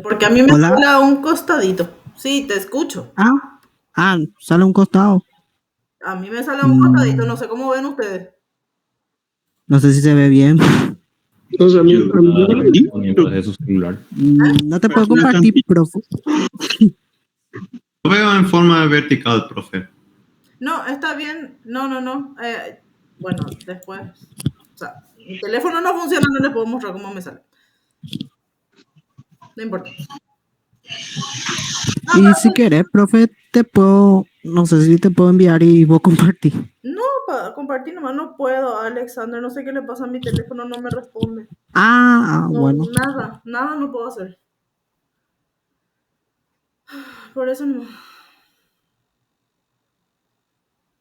Porque a mí me Hola. sale a un costadito. Sí, te escucho. Sale a un costado. A mí me sale a un costadito, no sé cómo ven ustedes. No sé si se ve bien. O sea, de su celular. No te puedo compartir, profe. Lo veo en forma vertical, profe. No, está bien. No. Bueno, después. O sea, mi teléfono no funciona, no les puedo mostrar cómo me sale. No importa. Y si querés, profe, no sé si te puedo enviar y vos compartir. No, para compartir nomás no puedo, Alexander. No sé qué le pasa a mi teléfono, no me responde. Bueno. Nada no puedo hacer. Por eso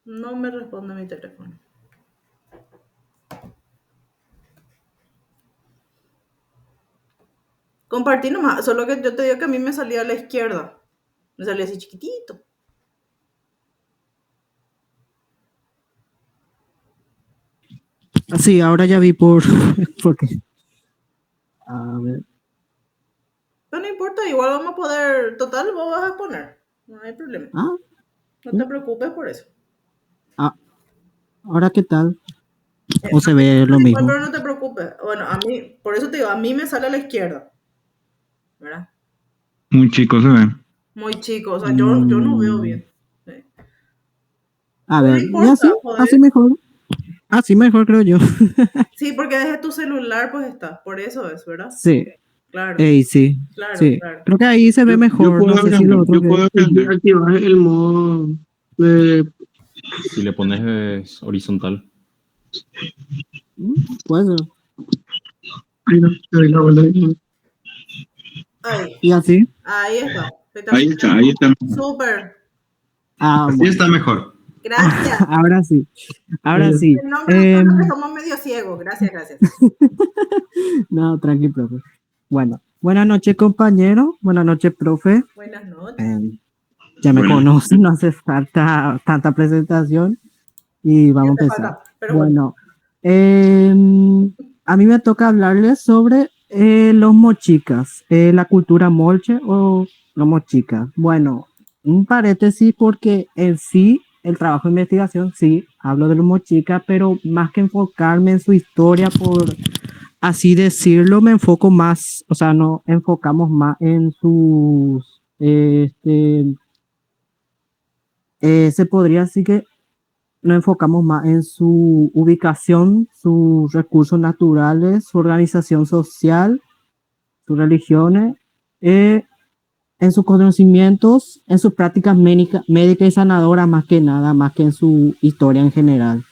no me responde mi teléfono. Compartí nomás, solo que yo te digo que a mí me salía a la izquierda. Me salía así chiquitito. Sí, ahora ya vi por qué. A ver. Pero no importa, igual vamos a poder. Total, vos vas a poner. No hay problema. No te preocupes por eso. ¿Ahora qué tal? ¿O se ve lo mismo? Pero no te preocupes. Bueno, a mí, por eso te digo, a mí me sale a la izquierda. ¿Verdad? muy chico se ve. Muy chico, o sea, yo no veo bien. Sí. A ver, no importa, así mejor. Así mejor, creo yo. Sí, porque desde tu celular pues está, por eso es, ¿verdad? Sí. Claro. Sí. Claro, sí. claro. Creo que ahí se ve mejor. No sé si lo otro puedo activar el modo de... Si le pones horizontal. Puede ser. Ahí no, te doy la vuelta. Ahí. ¿Y así? Ahí está. Ahí está. Súper. Así Bueno. está mejor. Gracias. Ahora sí. El nombre somos medio ciegos. Gracias. No, tranqui, profe. Bueno, buenas noches, compañero. Buenas noches, profe. Buenas noches. Ya me conocen, no hace falta tanta presentación. Y vamos a empezar. Bueno, a mí me toca hablarles sobre los mochicas, la cultura molche o los mochicas. Bueno, un paréntesis porque en sí, el trabajo de investigación, sí, hablo de los mochicas, pero más que enfocarme en su historia, por así decirlo, me enfoco más, o sea, no enfocamos más en sus, se podría decir que nos enfocamos más en su ubicación, sus recursos naturales, su organización social, sus religiones, en sus conocimientos, en sus prácticas médicas y sanadoras más que nada, más que en su historia en general.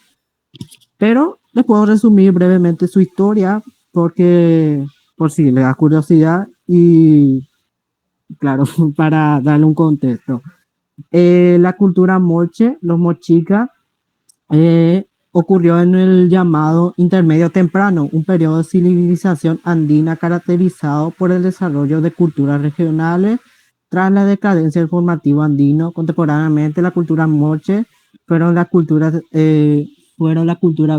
Pero les puedo resumir brevemente su historia porque, por si les da curiosidad y, claro, para darle un contexto. La cultura molche, los mochicas, ocurrió en el llamado intermedio temprano, un periodo de civilización andina caracterizado por el desarrollo de culturas regionales. Tras la decadencia del formativo andino, contemporáneamente la cultura moche fueron la cultura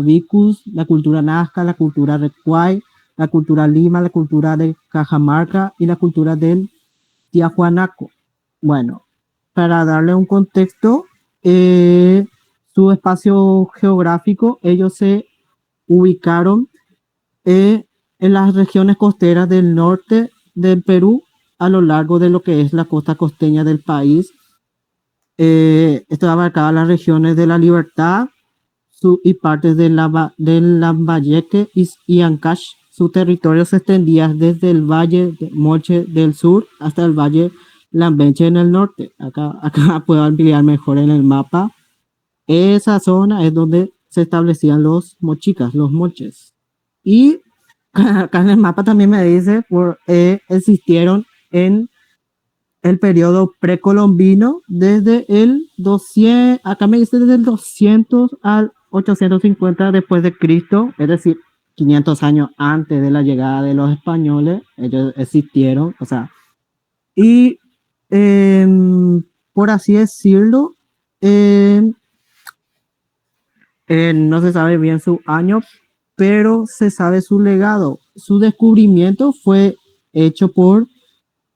vicus, la cultura nazca, la cultura recuay, la cultura lima, la cultura de Cajamarca y la cultura del Tiahuanaco. Bueno, para darle un contexto, su espacio geográfico, ellos se ubicaron en las regiones costeras del norte del Perú, a lo largo de lo que es la costa costeña del país. Esto abarcaba las regiones de La Libertad y partes de Lambayeque y Ancash. Su territorio se extendía desde el Valle de Moche del sur hasta el Valle Lambeche en el norte. Acá puedo ampliar mejor en el mapa. Esa zona es donde se establecían los mochicas, los moches. Y acá en el mapa también me dice, existieron en el periodo precolombino desde el 200, acá me dice desde el 200 al 850 después de Cristo, es decir, 500 años antes de la llegada de los españoles, ellos existieron, o sea, y por así decirlo, no se sabe bien su año, pero se sabe su legado. Su descubrimiento fue hecho por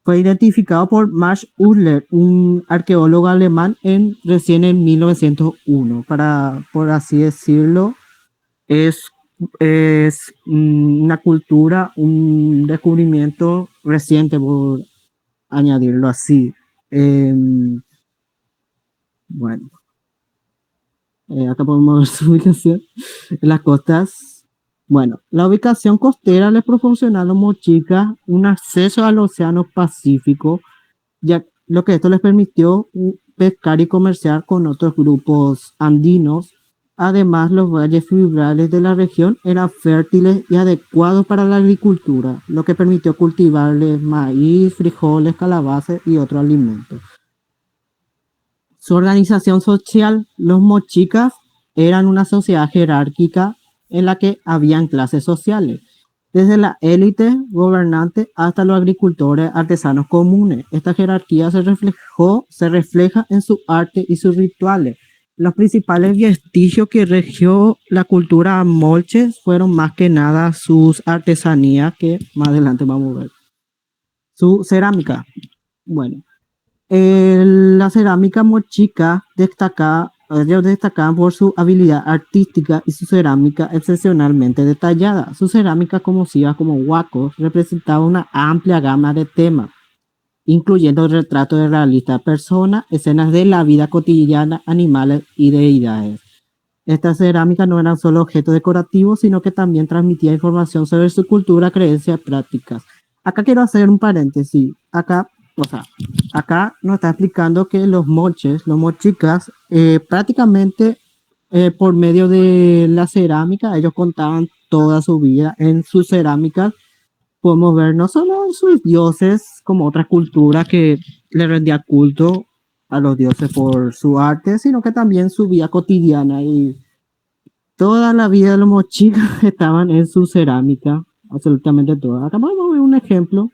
Fue identificado por Max Uller, un arqueólogo alemán, recién en 1901. Por así decirlo, es una cultura, un descubrimiento reciente, por añadirlo así. Bueno, acá podemos ver su ubicación en las costas. Bueno, la ubicación costera le proporciona a los mochicas un acceso al Océano Pacífico, ya lo que esto les permitió pescar y comerciar con otros grupos andinos. Además, los valles fluviales de la región eran fértiles y adecuados para la agricultura, lo que permitió cultivarles maíz, frijoles, calabazas y otros alimentos. Su organización social, los mochicas, eran una sociedad jerárquica en la que habían clases sociales, desde la élite gobernante hasta los agricultores artesanos comunes. Esta jerarquía se refleja en su arte y sus rituales. Los principales vestigios que regió la cultura molche fueron más que nada sus artesanías, que más adelante vamos a ver. Su cerámica. Bueno, la cerámica mochica ellos destacaban por su habilidad artística y su cerámica excepcionalmente detallada. Su cerámica, conocida como huacos, representaba una amplia gama de temas, incluyendo retratos de realistas personas, escenas de la vida cotidiana, animales y deidades. Esta cerámica no era solo objeto decorativo, sino que también transmitía información sobre su cultura, creencias y prácticas. Acá quiero hacer un paréntesis. Acá nos está explicando que los mochicas, prácticamente por medio de la cerámica, ellos contaban toda su vida. En sus cerámicas podemos ver no solo sus dioses, como otras culturas que le rendían culto a los dioses por su arte, sino que también su vida cotidiana, y toda la vida de los mochicas estaban en su cerámica, absolutamente toda. Acá vamos a ver un ejemplo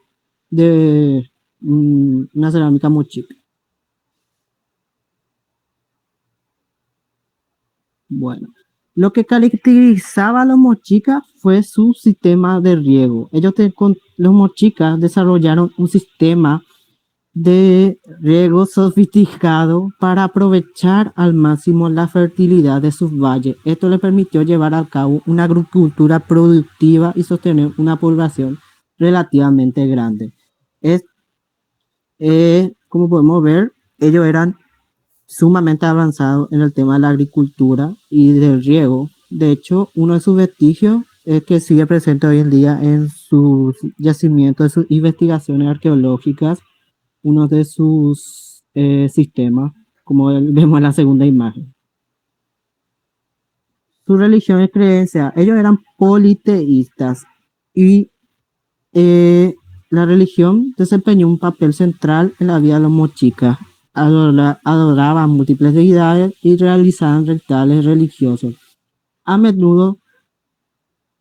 de una cerámica mochica. Bueno, lo que caracterizaba a los mochicas fue su sistema de riego. Los mochicas desarrollaron un sistema de riego sofisticado para aprovechar al máximo la fertilidad de sus valles. Esto le permitió llevar a cabo una agricultura productiva y sostener una población relativamente grande. Como podemos ver, ellos eran sumamente avanzados en el tema de la agricultura y del riego. De hecho, uno de sus vestigios es que sigue presente hoy en día en sus yacimientos, en sus investigaciones arqueológicas, uno de sus sistemas, como vemos en la segunda imagen. Su religión y creencia, ellos eran politeístas y la religión desempeñó un papel central en la vida de los mochicas. Adoraban múltiples deidades y realizaban rituales religiosos, a menudo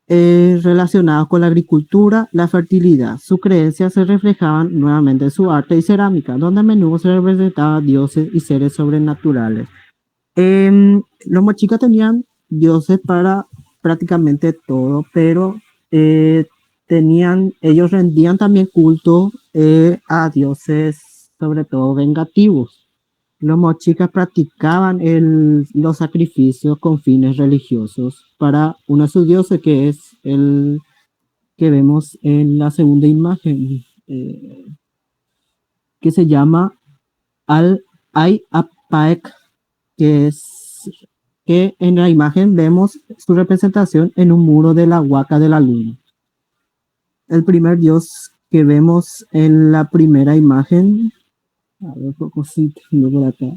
relacionados con la agricultura, la fertilidad. Sus creencias se reflejaban nuevamente en su arte y cerámica, donde a menudo se representaban dioses y seres sobrenaturales. Los mochicas tenían dioses para prácticamente todo, pero ellos rendían también culto a dioses, sobre todo vengativos. Los mochicas practicaban los sacrificios con fines religiosos para uno de sus dioses, que es el que vemos en la segunda imagen, que se llama Al-Apaek, que en la imagen vemos su representación en un muro de la huaca de la luna. El primer dios que vemos en la primera imagen, a ver, poco sí tengo por acá.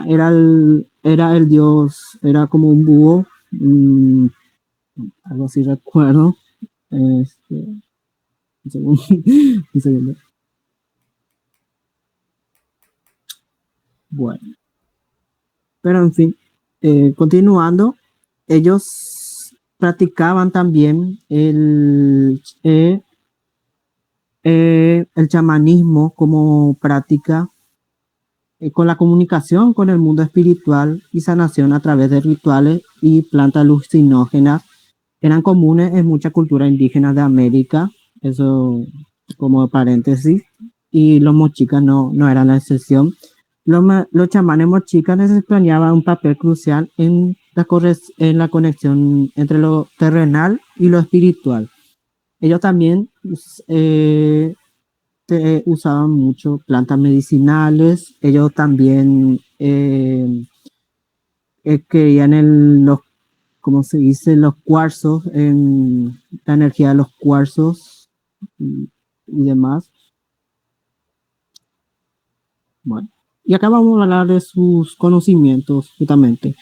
Era el dios, era como un búho, algo así recuerdo. Un segundo. Un segundo. Bueno. Pero en fin, continuando, ellos practicaban también el chamanismo como práctica, con la comunicación con el mundo espiritual y sanación a través de rituales y plantas alucinógenas. Eran comunes en muchas culturas indígenas de América. Eso como paréntesis, y los mochicas no eran la excepción. Los chamanes mochicas desempeñaban un papel crucial en la conexión entre lo terrenal y lo espiritual. Ellos también usaban mucho plantas medicinales. Ellos también creían en los, ¿cómo se dice? Los cuarzos, en la energía de los cuarzos y demás. Bueno, y acá vamos a hablar de sus conocimientos, justamente.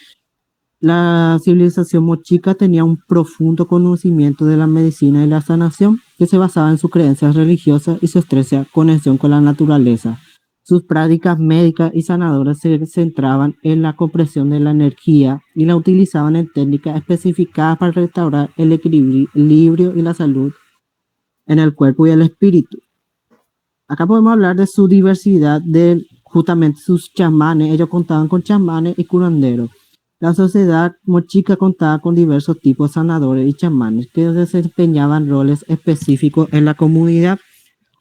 La civilización mochica tenía un profundo conocimiento de la medicina y la sanación que se basaba en sus creencias religiosas y su estrecha conexión con la naturaleza. Sus prácticas médicas y sanadoras se centraban en la compresión de la energía y la utilizaban en técnicas especificadas para restaurar el equilibrio y la salud en el cuerpo y el espíritu. Acá podemos hablar de su diversidad, de justamente sus chamanes. Ellos contaban con chamanes y curanderos. La sociedad mochica contaba con diversos tipos de sanadores y chamanes que desempeñaban roles específicos en la comunidad.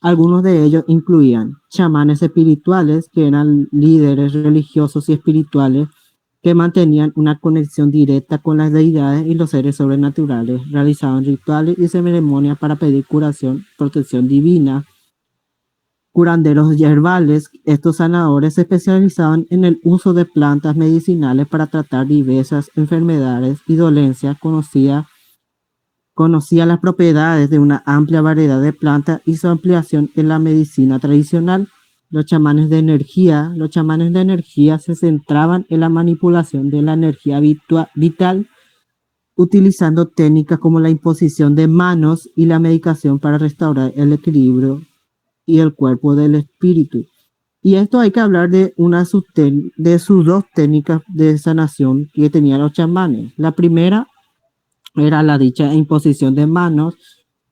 Algunos de ellos incluían chamanes espirituales, que eran líderes religiosos y espirituales que mantenían una conexión directa con las deidades y los seres sobrenaturales. Realizaban rituales y ceremonias para pedir curación, protección divina. Curanderos yerbales, estos sanadores se especializaban en el uso de plantas medicinales para tratar diversas enfermedades y dolencias. Conocía las propiedades de una amplia variedad de plantas y su ampliación en la medicina tradicional. Los chamanes de energía se centraban en la manipulación de la energía vital, utilizando técnicas como la imposición de manos y la medicación para restaurar el equilibrio y el cuerpo del espíritu. Y esto hay que hablar de de sus dos técnicas de sanación que tenían los chamanes. La primera era la dicha imposición de manos,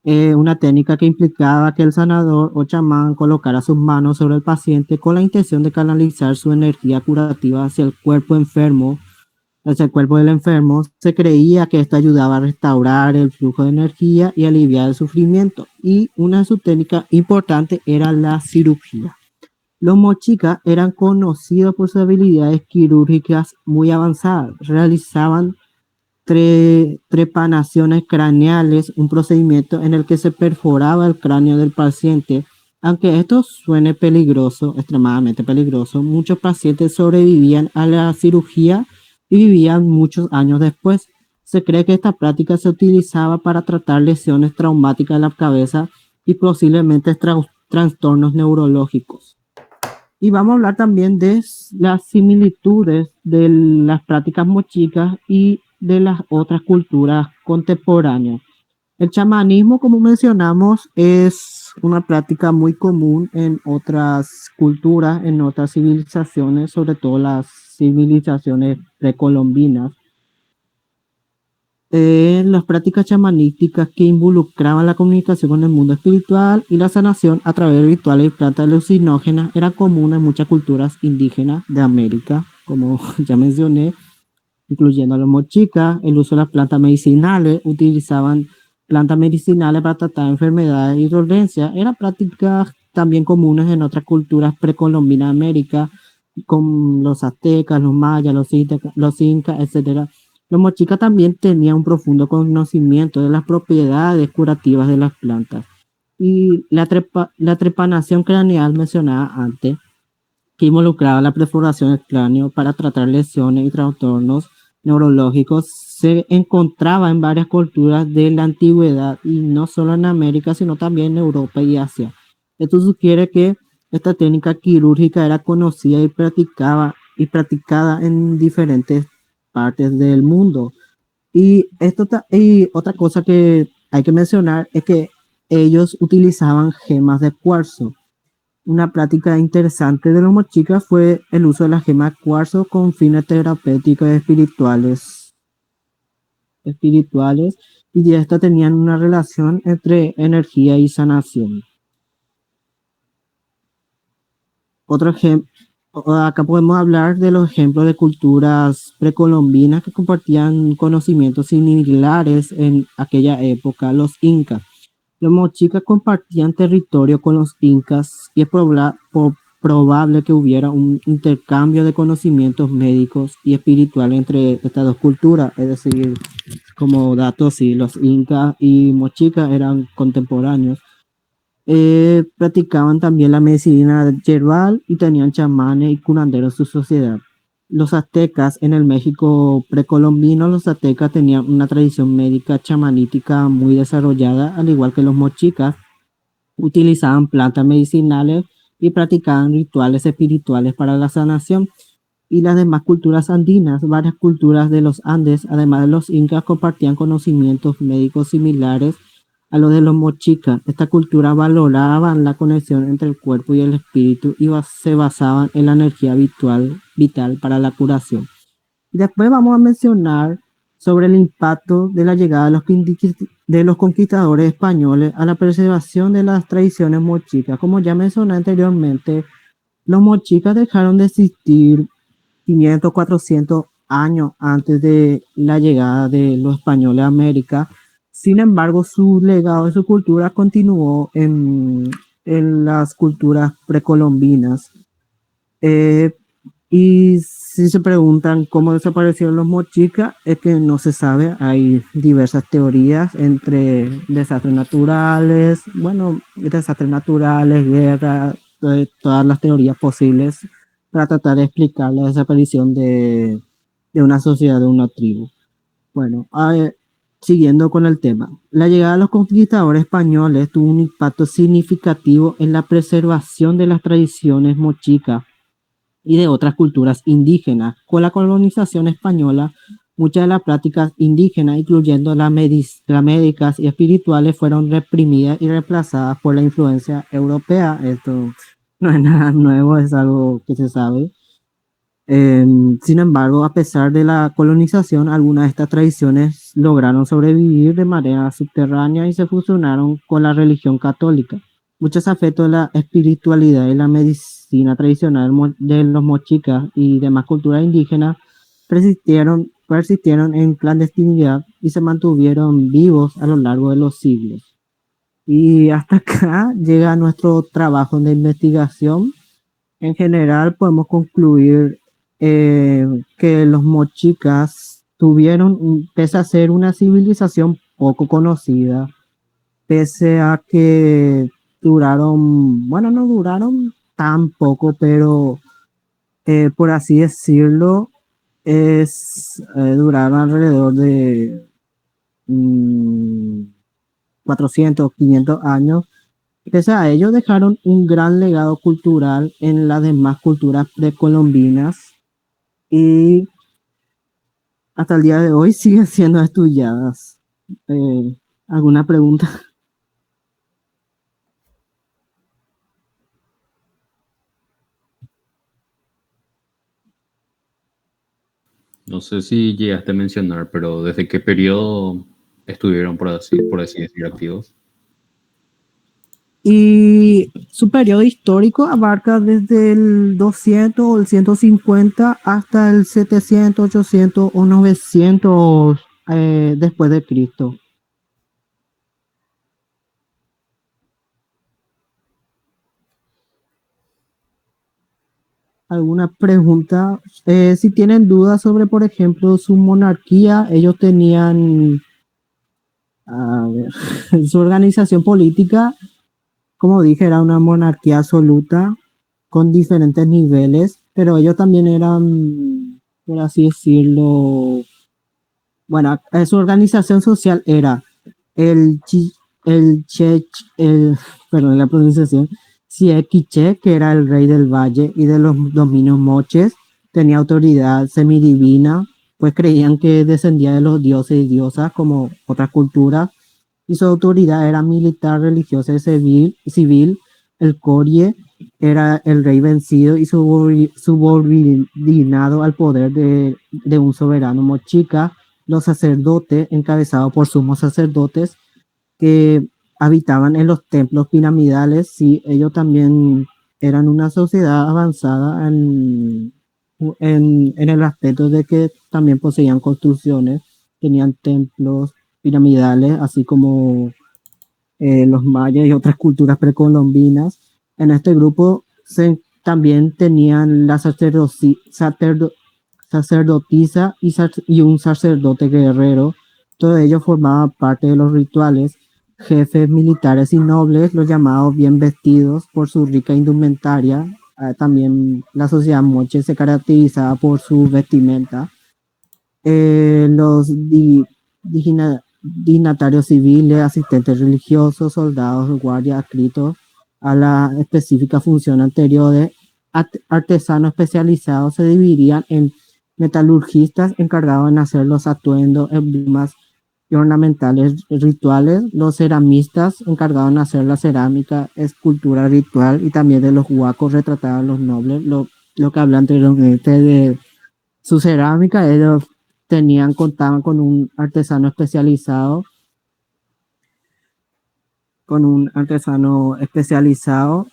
una técnica que implicaba que el sanador o chamán colocara sus manos sobre el paciente con la intención de canalizar su energía curativa hacia el cuerpo del enfermo. Se creía que esto ayudaba a restaurar el flujo de energía y aliviar el sufrimiento. Y una de sus técnicas importantes era la cirugía. Los mochicas eran conocidos por sus habilidades quirúrgicas muy avanzadas. Realizaban trepanaciones craneales, un procedimiento en el que se perforaba el cráneo del paciente. Aunque esto suene peligroso, extremadamente peligroso, muchos pacientes sobrevivían a la cirugía y vivían muchos años después. Se cree que esta práctica se utilizaba para tratar lesiones traumáticas de la cabeza y posiblemente trastornos neurológicos. Y vamos a hablar también de las similitudes de las prácticas mochicas y de las otras culturas contemporáneas. El chamanismo, como mencionamos, es una práctica muy común en otras culturas, en otras civilizaciones, sobre todo las civilizaciones precolombinas. Las prácticas chamanísticas que involucraban la comunicación con el mundo espiritual y la sanación a través de rituales y plantas alucinógenas eran comunes en muchas culturas indígenas de América, como ya mencioné, incluyendo a los mochicas. El uso de las plantas medicinales, utilizaban plantas medicinales para tratar enfermedades y dolencias. Eran prácticas también comunes en otras culturas precolombinas de América, como los aztecas, los mayas, los incas, etc. Los mochicas también tenían un profundo conocimiento de las propiedades curativas de las plantas. Y la trepanación craneal mencionada antes, que involucraba la perforación del cráneo para tratar lesiones y trastornos neurológicos, se encontraba en varias culturas de la antigüedad, y no solo en América, sino también en Europa y Asia. Esto sugiere que esta técnica quirúrgica era conocida y practicada en diferentes partes del mundo. Y otra cosa que hay que mencionar es que ellos utilizaban gemas de cuarzo. Una práctica interesante de los mochicas fue el uso de las gemas de cuarzo con fines terapéuticos y espirituales, y estas tenían una relación entre energía y sanación. Otro ejemplo, acá podemos hablar de los ejemplos de culturas precolombinas que compartían conocimientos similares en aquella época. Los incas. Los mochicas compartían territorio con los incas y es probable que hubiera un intercambio de conocimientos médicos y espirituales entre estas dos culturas. Es decir, como datos, sí, los incas y mochicas eran contemporáneos. Practicaban también la medicina yerbal y tenían chamanes y curanderos en su sociedad. Los aztecas en el México precolombino, los aztecas tenían una tradición médica chamanítica muy desarrollada, al igual que los mochicas, utilizaban plantas medicinales y practicaban rituales espirituales para la sanación. Y las demás culturas andinas, varias culturas de los Andes, además de los incas, compartían conocimientos médicos similares a los de los mochicas. Esta cultura valoraban la conexión entre el cuerpo y el espíritu y se basaban en la energía vital para la curación. Después vamos a mencionar sobre el impacto de la llegada de los conquistadores españoles a la preservación de las tradiciones mochicas. Como ya mencioné anteriormente, los mochicas dejaron de existir 500, 400 años antes de la llegada de los españoles a América. Sin embargo, su legado y su cultura continuó en las culturas precolombinas. Y si se preguntan cómo desaparecieron los mochicas, es que no se sabe. Hay diversas teorías entre desastres naturales, guerra, todas las teorías posibles para tratar de explicar la desaparición de una sociedad, de una tribu. Bueno, siguiendo con el tema. La llegada de los conquistadores españoles tuvo un impacto significativo en la preservación de las tradiciones mochicas y de otras culturas indígenas. Con la colonización española, muchas de las prácticas indígenas, incluyendo las médicas y espirituales, fueron reprimidas y reemplazadas por la influencia europea. Esto no es nada nuevo, es algo que se sabe. Sin embargo, a pesar de la colonización, algunas de estas tradiciones lograron sobrevivir de manera subterránea y se fusionaron con la religión católica. Muchos aspectos de la espiritualidad y la medicina tradicional de los mochicas y demás culturas indígenas persistieron en clandestinidad y se mantuvieron vivos a lo largo de los siglos. Y hasta acá llega nuestro trabajo de investigación. En general, podemos concluir que los mochicas pese a ser una civilización poco conocida, pese a que no duraron tan poco, pero por así decirlo, duraron alrededor de 400, 500 años. Pese a ello, dejaron un gran legado cultural en las demás culturas precolombinas y hasta el día de hoy siguen siendo estudiadas. ¿Alguna pregunta? No sé si llegaste a mencionar, pero ¿desde qué periodo estuvieron, por así decir, activos? Y su periodo histórico abarca desde el 200 o el 150 hasta el 700, 800 o 900 después de Cristo. ¿Alguna pregunta? Si tienen dudas sobre, por ejemplo, su monarquía, ellos tenían su organización política. Como dije, era una monarquía absoluta con diferentes niveles, pero ellos también eran, por así decirlo, su organización social era el perdón la pronunciación, Quiché, que era el rey del valle y de los dominios moches, tenía autoridad semidivina, pues creían que descendía de los dioses y diosas como otras culturas, y su autoridad era militar, religiosa y civil. El Corie era el rey vencido y subordinado al poder de un soberano mochica. Los sacerdotes, encabezados por sumos sacerdotes que habitaban en los templos piramidales, sí, ellos también eran una sociedad avanzada en el aspecto de que también poseían construcciones, tenían templos piramidales, así como los mayas y otras culturas precolombinas. En este grupo también tenían la sacerdotisa y un sacerdote guerrero. Todos ellos formaban parte de los rituales. Jefes militares y nobles, los llamados bien vestidos por su rica indumentaria. También la sociedad moche se caracterizaba por su vestimenta. Los dignatarios civiles, asistentes religiosos, soldados, guardias adscritos a la específica función anterior, artesanos especializados se dividían en metalurgistas encargados de hacer los atuendos, emblemas y ornamentales rituales, los ceramistas encargados de hacer la cerámica, escultura ritual, y también de los huacos retratados a los nobles. Lo que habla anteriormente de su cerámica, ellos contaban con un artesano especializado.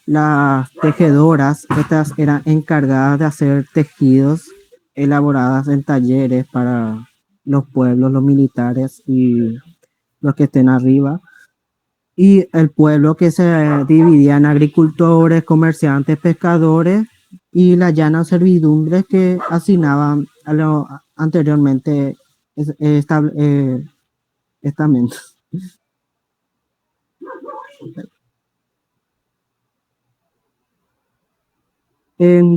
Las tejedoras, estas eran encargadas de hacer tejidos elaboradas en talleres para los pueblos, los militares y los que estén arriba. Y el pueblo que se dividía en agricultores, comerciantes, pescadores y la llana servidumbre que asignaban a lo anteriormente estamentos.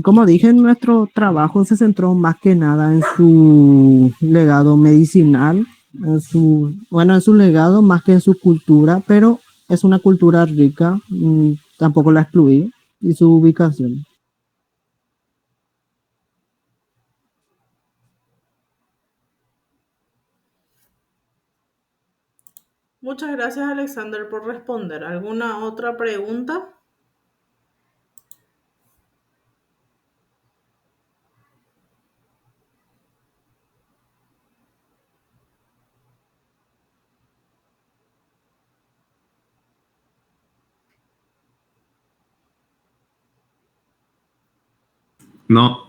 Como dije, nuestro trabajo se centró más que nada en su legado medicinal, en su legado más que en su cultura, pero es una cultura rica, tampoco la excluí, y su ubicación. Muchas gracias, Alexander, por responder. ¿Alguna otra pregunta? No.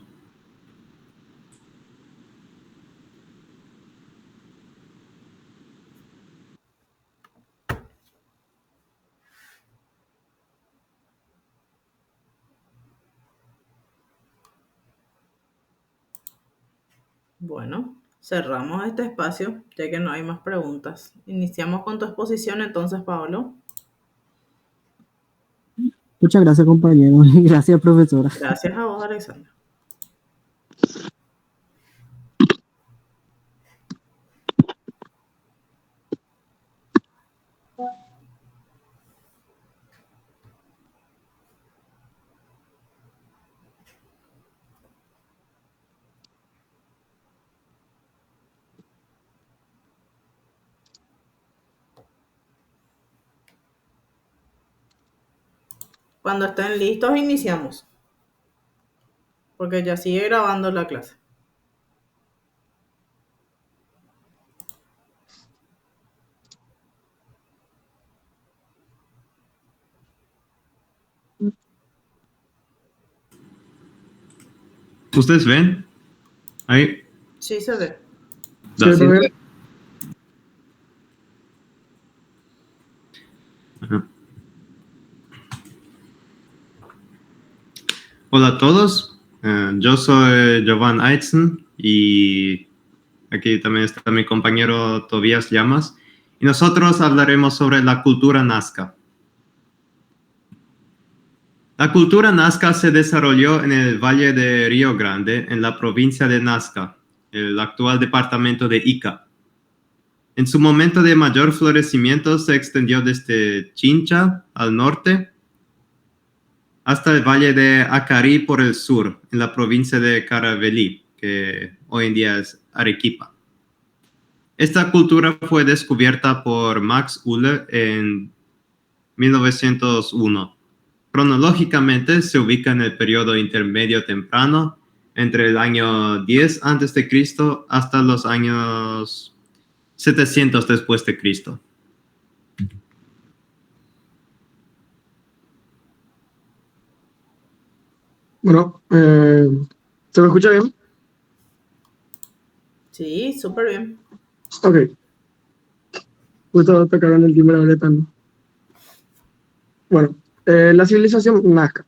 Bueno, cerramos este espacio, ya que no hay más preguntas. Iniciamos con tu exposición entonces, Pablo. Muchas gracias, compañero, y gracias, profesora. Gracias a vos, Alexander. Cuando estén listos, iniciamos. Porque ya sigue grabando la clase. ¿Ustedes ven? Ahí. Sí, se ve. ¿Da Sí, sí? Ajá. Hola a todos, yo soy Jovan Aitzen y aquí también está mi compañero Tobias Llamas y nosotros hablaremos sobre la cultura Nazca. La cultura Nazca se desarrolló en el Valle de Río Grande, en la provincia de Nazca, el actual departamento de Ica. En su momento de mayor florecimiento se extendió desde Chincha al norte hasta el valle de Acarí por el sur, en la provincia de Caravelí, que hoy en día es Arequipa. Esta cultura fue descubierta por Max Uller en 1901. Cronológicamente se ubica en el periodo intermedio temprano, entre el año 10 a.C. hasta los años 700 después de Cristo. Bueno, ¿se me escucha bien? Sí, súper bien. Ok. Justo tocaron el timbre de Letán. Bueno, la civilización Nazca.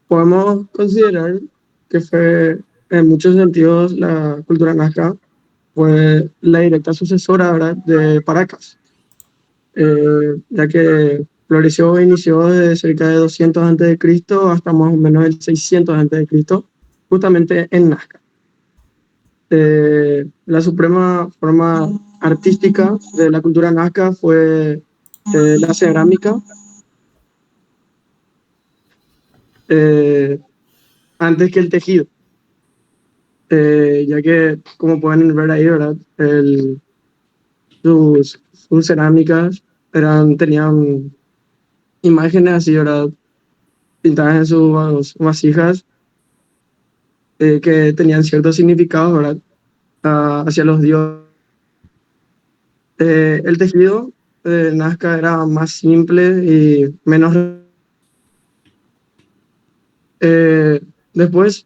Podemos considerar que fue, en muchos sentidos, la cultura Nazca fue la directa sucesora, ¿verdad?, de Paracas, ya que floreció e inició desde cerca de 200 a.C. hasta más o menos el 600 a.C., justamente en Nazca. La suprema forma artística de la cultura Nazca fue la cerámica, antes que el tejido, ya que, como pueden ver ahí, ¿verdad?, sus cerámicas tenían imágenes así, ¿verdad?, pintadas en sus vasijas, que tenían ciertos significados, ¿verdad?, hacia los dioses. El tejido de Nazca era más simple y menos. Después,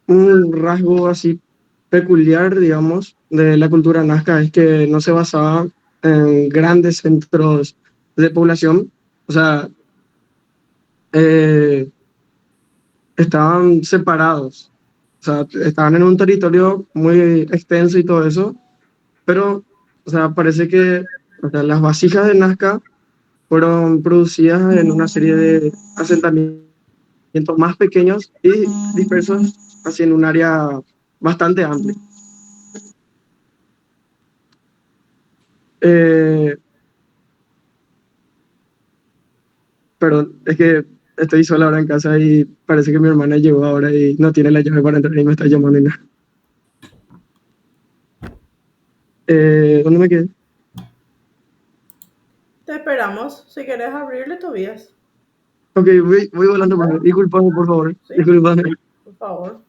un rasgo así peculiar, digamos, de la cultura nazca es que no se basaba en grandes centros de población. O sea, estaban separados. O sea, estaban en un territorio muy extenso y todo eso, pero, o sea, parece que, o sea, las vasijas de Nazca fueron producidas en una serie de asentamientos más pequeños y dispersos así en un área bastante amplia. Perdón, es que estoy sola ahora en casa y parece que mi hermana llegó ahora y no tiene la llave para entrar y me está llamando y nada. ¿Dónde me quedé? Te esperamos. Si quieres abrirle, Tobías. Ok, voy volando por favor. Disculpame, por favor. Sí. Disculpame. Por favor.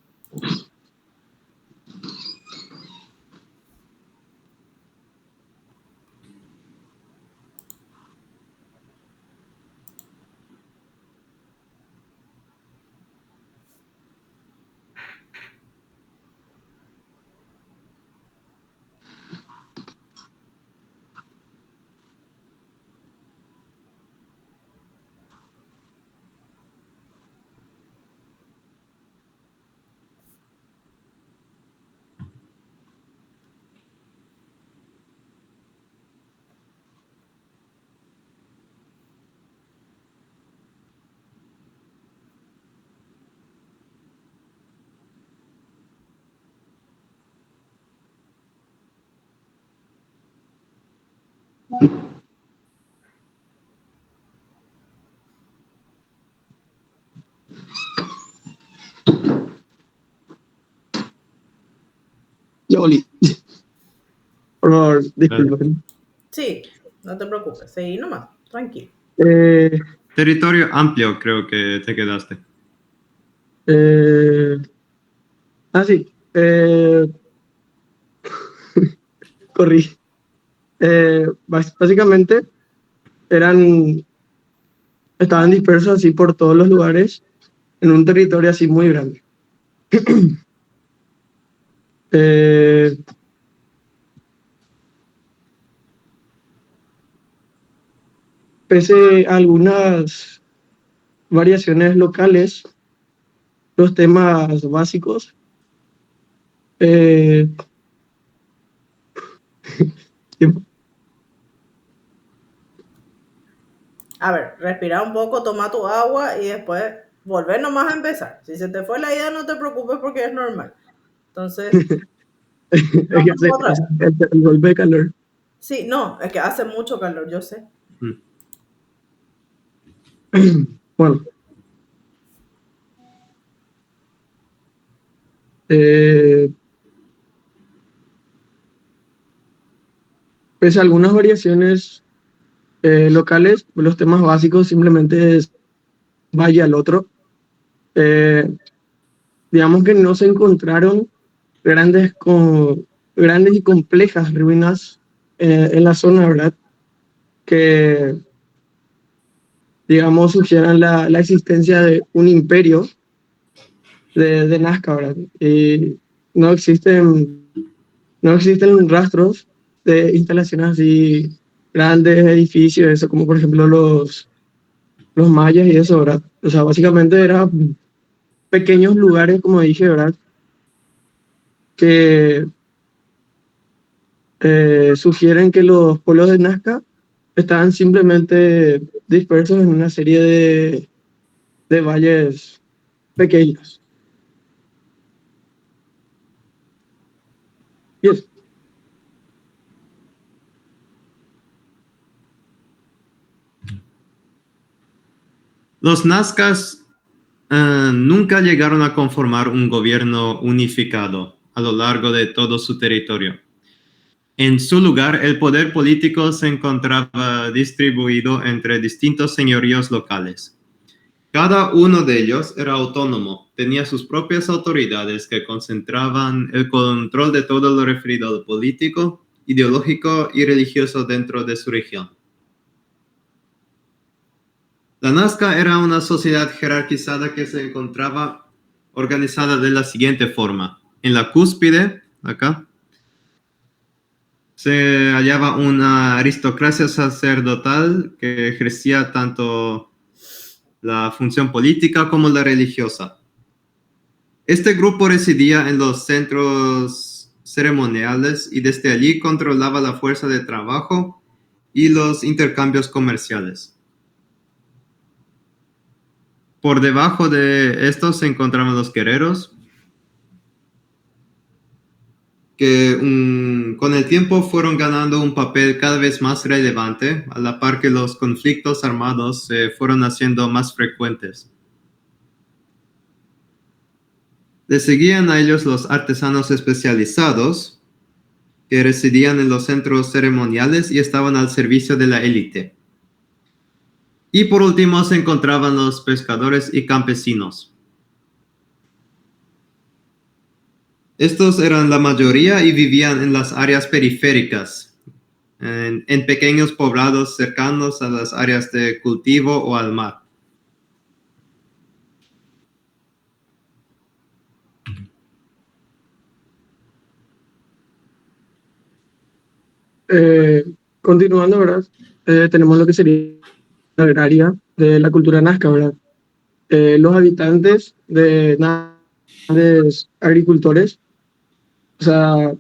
Yoli. Por favor, disculpen. Sí, no te preocupes. Seguí nomás. Tranquilo. Territorio amplio, creo que te quedaste. Sí. Corrí. Básicamente estaban dispersos así por todos los lugares en un territorio así muy grande. Pese a algunas variaciones locales, los temas básicos A ver, respira un poco, toma tu agua y después volver nomás a empezar. Si se te fue la idea, no te preocupes porque es normal. Entonces, el golpe de calor. sí, no, es que hace mucho calor, yo sé. Bueno, pese a algunas variaciones locales, los temas básicos simplemente es vaya al otro. Digamos que no se encontraron grandes y complejas ruinas en la zona, ¿verdad?, que, digamos, sugieran la existencia de un imperio de Nazca, ¿verdad? Y no existen rastros de instalaciones así grandes edificios, eso como por ejemplo los mayas y eso, ¿verdad? O sea, básicamente eran pequeños lugares, como dije, ¿verdad? Que sugieren que los pueblos de Nazca estaban simplemente dispersos en una serie de valles pequeños. Bien. Los nazcas nunca llegaron a conformar un gobierno unificado a lo largo de todo su territorio. En su lugar, el poder político se encontraba distribuido entre distintos señoríos locales. Cada uno de ellos era autónomo, tenía sus propias autoridades que concentraban el control de todo lo referido a lo político, ideológico y religioso dentro de su región. La Nazca era una sociedad jerarquizada que se encontraba organizada de la siguiente forma. En la cúspide, acá, se hallaba una aristocracia sacerdotal que ejercía tanto la función política como la religiosa. Este grupo residía en los centros ceremoniales y desde allí controlaba la fuerza de trabajo y los intercambios comerciales. Por debajo de estos se encontraban los guerreros, que con el tiempo fueron ganando un papel cada vez más relevante, a la par que los conflictos armados se fueron haciendo más frecuentes. Le seguían a ellos los artesanos especializados, que residían en los centros ceremoniales y estaban al servicio de la élite. Y por último se encontraban los pescadores y campesinos. Estos eran la mayoría y vivían en las áreas periféricas, en pequeños poblados cercanos a las áreas de cultivo o al mar. Continuando, ¿verdad? Tenemos lo que sería la agraria de la cultura nazca, ¿verdad? Los habitantes de grandes agricultores, o sea,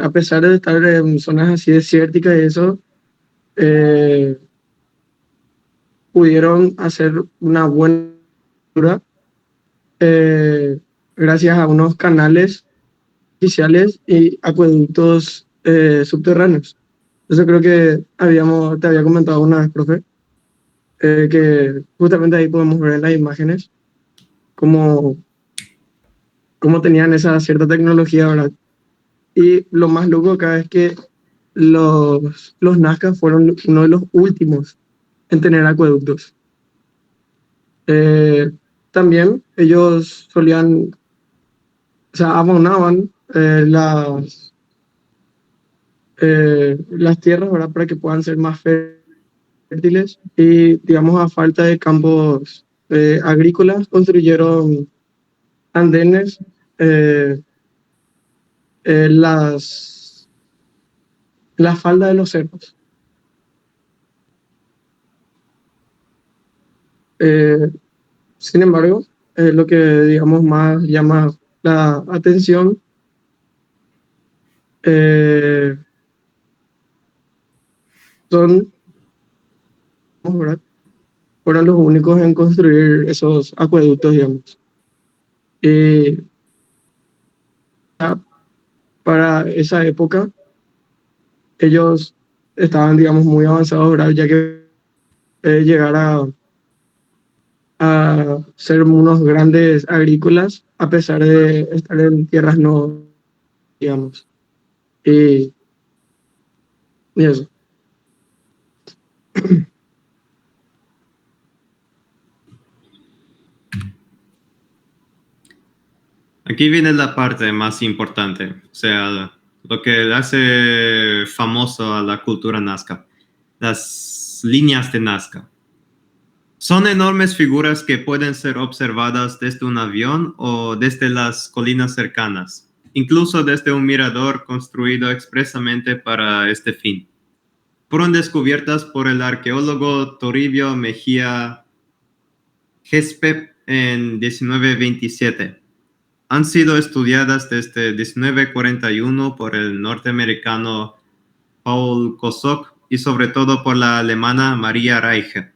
a pesar de estar en zonas así desérticas y eso, pudieron hacer una buena cultura gracias a unos canales oficiales y acueductos subterráneos. Eso creo que te había comentado una vez, profe, que justamente ahí podemos ver en las imágenes cómo tenían esa cierta tecnología, ¿verdad? Y lo más loco acá es que los nazcas fueron uno de los últimos en tener acueductos. También ellos solían, o sea, abonaban las tierras, ¿verdad? Para que puedan ser más fértiles y, digamos, a falta de campos agrícolas, construyeron andenes, la falda de los cerros. Sin embargo, lo que, digamos, más llama la atención son, ¿verdad? Fueron los únicos en construir esos acueductos, digamos. Y para esa época, ellos estaban, digamos, muy avanzados, ¿verdad? Ya que llegar a ser unos grandes agrícolas, a pesar de estar en tierras no, digamos. Y eso. Aquí viene la parte más importante, o sea, lo que le hace famoso a la cultura nazca, las líneas de Nazca. Son enormes figuras que pueden ser observadas desde un avión o desde las colinas cercanas, incluso desde un mirador construido expresamente para este fin. fueron descubiertas por el arqueólogo Toribio Mejía Gespep en 1927. Han sido estudiadas desde 1941 por el norteamericano Paul Kosok y sobre todo por la alemana Maria Reiche.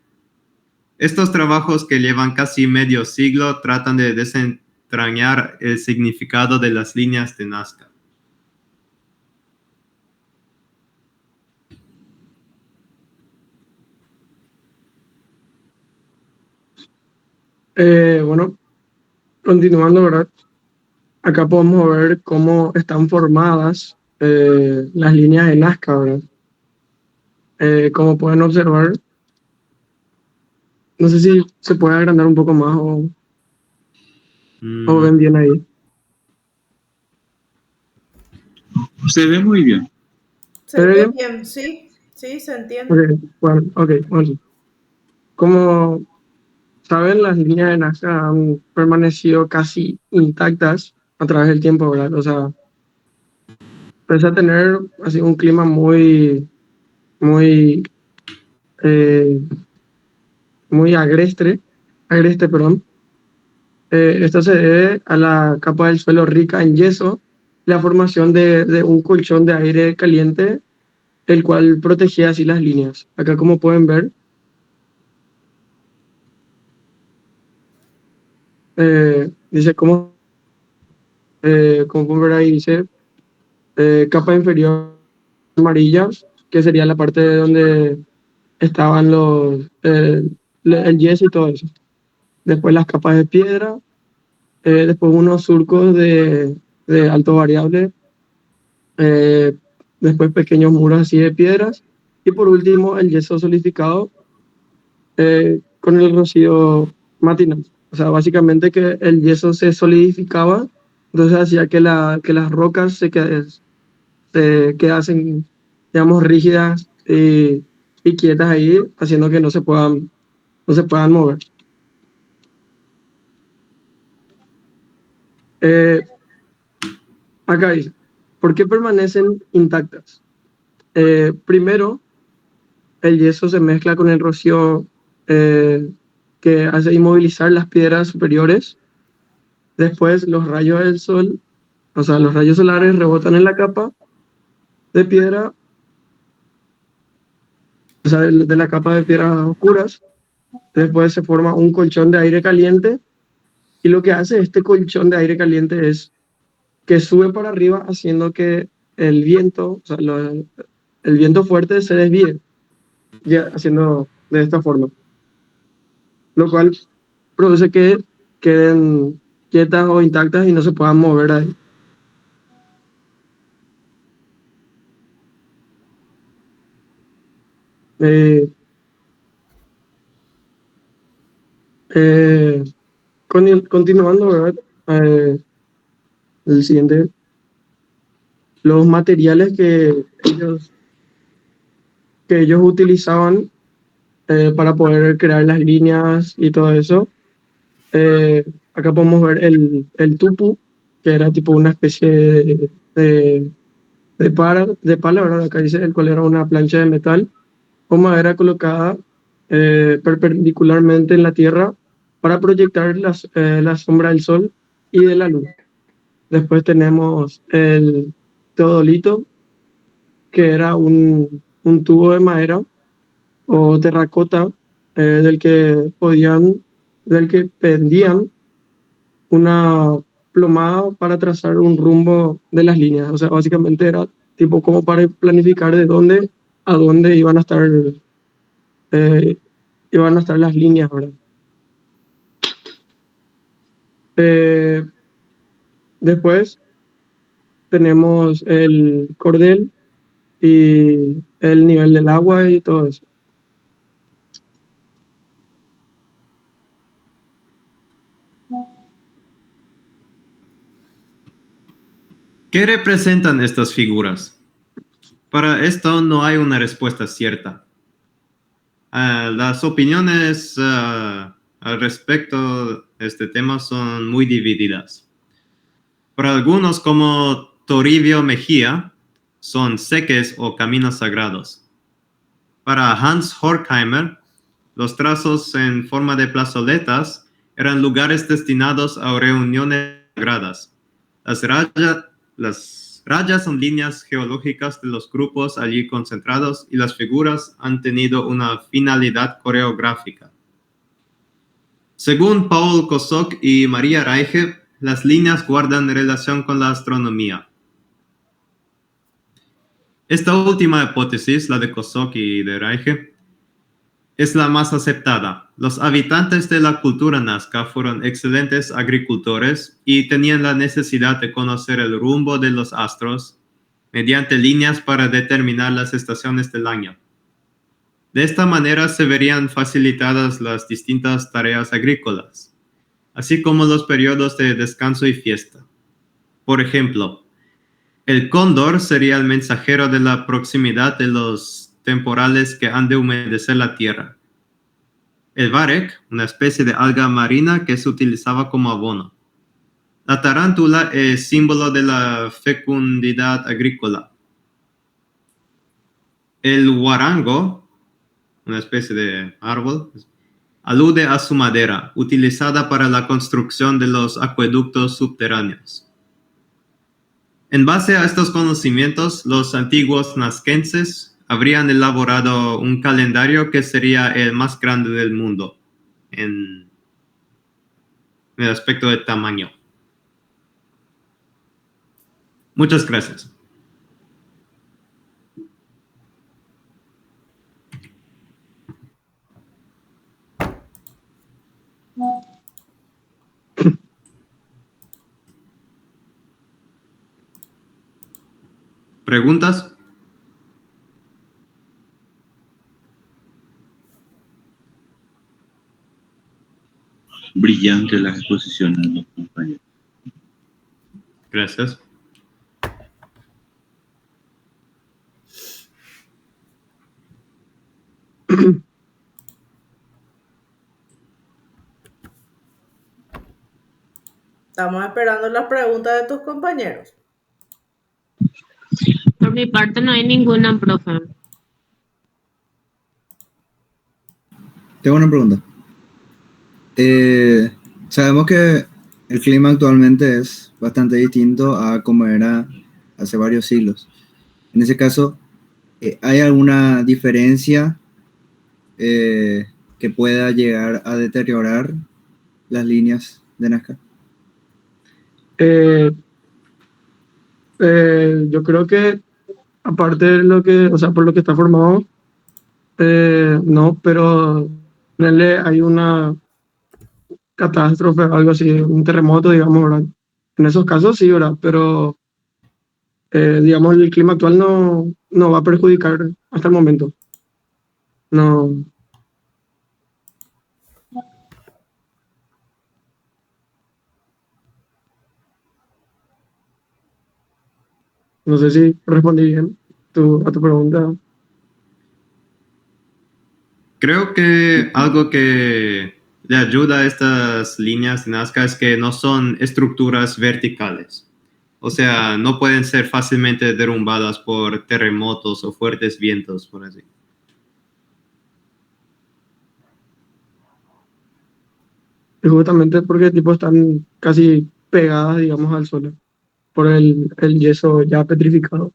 Estos trabajos, que llevan casi medio siglo, tratan de desentrañar el significado de las líneas de Nazca. Bueno, continuando, ¿verdad? Acá podemos ver cómo están formadas las líneas de Nazca, ¿verdad? Como pueden observar, no sé si se puede agrandar un poco más o ven bien ahí. Se ve muy bien. Se ve bien, sí, sí, se entiende. Bueno. Como saben, las líneas de Nazca han permanecido casi intactas a través del tiempo, ¿verdad? O sea, pese a tener así un clima muy agreste, perdón. Esto se debe a la capa del suelo rica en yeso, la formación de un colchón de aire caliente, el cual protegía así las líneas. Acá, como pueden ver, dice como pueden ver ahí, dice capa inferior amarilla, que sería la parte de donde estaban el yeso y todo eso. Después las capas de piedra, después unos surcos de alto variable, después pequeños muros así de piedras, y por último el yeso solidificado con el rocío matinal. O sea, básicamente que el yeso se solidificaba, entonces hacía que las rocas se quedasen, digamos, rígidas y quietas ahí, haciendo que no se puedan mover. Acá dice, ¿por qué permanecen intactas? Primero, el yeso se mezcla con el rocío que hace inmovilizar las piedras superiores. Después, los rayos del sol, o sea, los rayos solares rebotan en la capa de piedra, o sea, de la capa de piedras oscuras. Después se forma un colchón de aire caliente, y lo que hace este colchón de aire caliente es que sube para arriba, haciendo que el viento, o sea, el viento fuerte se desvíe, ya haciendo de esta forma, lo cual produce que queden quietas o intactas y no se puedan mover ahí. Continuando, ¿verdad? El siguiente, los materiales que ellos utilizaban para poder crear las líneas y todo eso. Acá podemos ver el tupu, que era tipo una especie de pala, ¿verdad? Acá dice el cual era una plancha de metal o madera colocada perpendicularmente en la tierra para proyectar la sombra del sol y de la luz. Después tenemos el teodolito, que era un tubo de madera o terracota del que pendían una plomada para trazar un rumbo de las líneas. O sea, básicamente era tipo como para planificar de dónde a dónde iban a estar las líneas, ¿verdad? Después tenemos el cordel y el nivel del agua y todo eso. ¿Qué representan estas figuras? Para esto no hay una respuesta cierta. Las opiniones al respecto de este tema son muy divididas. Para algunos, como Toribio Mejía, son seques o caminos sagrados. Para Hans Horkheimer, los trazos en forma de plazoletas eran lugares destinados a reuniones sagradas. Las rayas son líneas geológicas de los grupos allí concentrados y las figuras han tenido una finalidad coreográfica. Según Paul Kosok y María Reiche, las líneas guardan relación con la astronomía. Esta última hipótesis, la de Kosok y de Reiche, es la más aceptada. Los habitantes de la cultura nazca fueron excelentes agricultores y tenían la necesidad de conocer el rumbo de los astros mediante líneas para determinar las estaciones del año. De esta manera se verían facilitadas las distintas tareas agrícolas, así como los periodos de descanso y fiesta. Por ejemplo, el cóndor sería el mensajero de la proximidad de los temporales que han de humedecer la tierra. El varech, una especie de alga marina que se utilizaba como abono. La tarántula es símbolo de la fecundidad agrícola. El huarango, una especie de árbol, alude a su madera, utilizada para la construcción de los acueductos subterráneos. En base a estos conocimientos, los antiguos nazquenses habrían elaborado un calendario que sería el más grande del mundo en el aspecto de tamaño. Muchas gracias. ¿Preguntas? Brillante la exposición de los compañeros. Gracias. Estamos esperando las preguntas de tus compañeros. Por mi parte no hay ninguna, profe. Tengo una pregunta. Sabemos que el clima actualmente es bastante distinto a como era hace varios siglos. En ese caso, ¿hay alguna diferencia que pueda llegar a deteriorar las líneas de Nazca? Yo creo que aparte de lo que, o sea, por lo que está formado, no, pero hay una catástrofe o algo así, un terremoto, digamos, ¿verdad? En esos casos sí, ¿verdad? Pero, digamos, el clima actual no va a perjudicar hasta el momento. No. No sé si respondí bien a tu pregunta. Creo que algo que le ayuda a estas líneas de Nazca es que no son estructuras verticales. O sea, no pueden ser fácilmente derrumbadas por terremotos o fuertes vientos, por así. Y justamente porque tipo están casi pegadas, digamos, al suelo, por el yeso ya petrificado.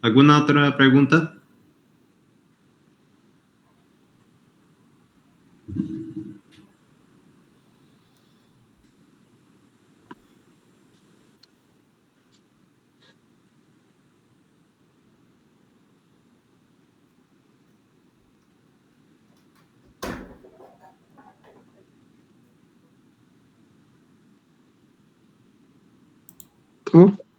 ¿Alguna otra pregunta? ¿Cómo?